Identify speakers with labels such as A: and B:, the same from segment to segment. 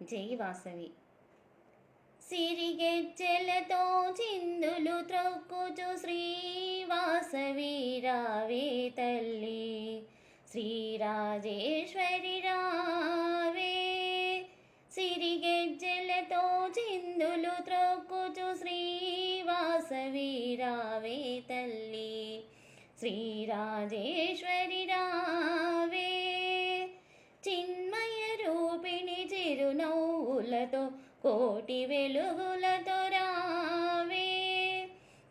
A: జై వాసవి. సిరిగెజ్జెలతో చిందులు త్రొక్కుచు శ్రీవాసవి రావే తల్లి, శ్రీరాజేశ్వరి రావే. సిరిగెజ్జెలతో చిందులు త్రొక్కుచు శ్రీవాసవి రావే తల్లి, శ్రీరాజేశ్వరి రావే. చిన్మయ రూపిణి చిరునవ్వులతో కోటి వెలుగులతో రావే.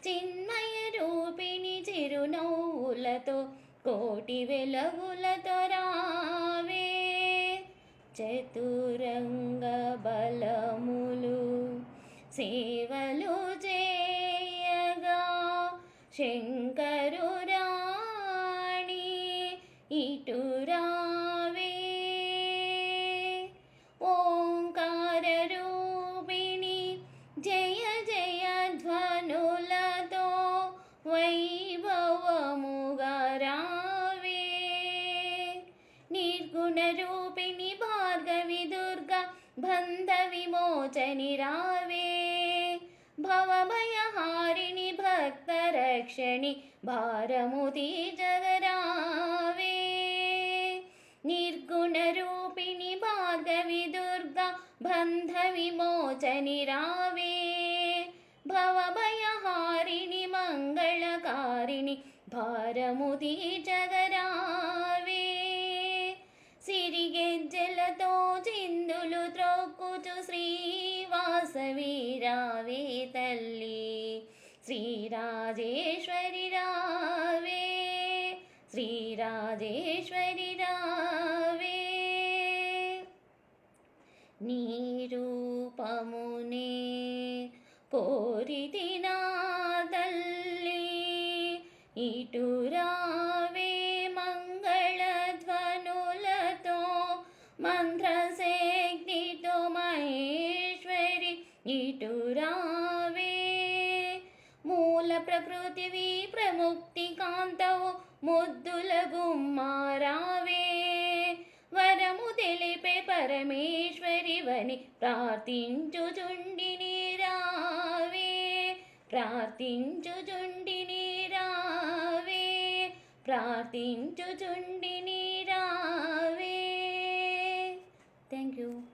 A: చిన్మయ రూపిణి చిరునవ్వులతో కోటి వెలుగులతో రావే. చతురంగ బలములు సేవలు చేయగా శంకరు రాణి ఇటు రావే. ఓంకార రూపిణి జయ జయ ధ్వనులతో వైభవముగా రావే. నిర్గుణ రూపిణి భార్గవి దుర్గా బంధ విమోచని రావే. భవభయహారిణి భక్త రక్షణి భారము తీర్చగరావే. నిర్గుణ రూపిణి భార్గవి దుర్గా బంధ విమోచని రావే. భవభయహారిణి మంగళకారిణి భారము తీర్చగరావే. సిరిగెజ్జెలతో చిందులు త్రొక్కుచు శ్రీవాసవి రావే తల్లి, శ్రీరాజేశ్వరి రావే, శ్రీరాజేశ్వరి రావే. నీ రూపమునే కోరితి నా తల్లి, ఇటు రావే. మంగళధ్వనులతో మంత్రశక్తితో మహేశ్వరి ఇటు రావే. మూల ప్రకృతివి ప్రముక్తి కాంతవు ముద్దుల గుమ్మారావే. వరము తెలిపే పరమేశ్వరివని ప్రార్థించుచుండిని రావే, ప్రార్థించుచుండిని రావే, ప్రార్థించుచుండిని రావే. Thank you.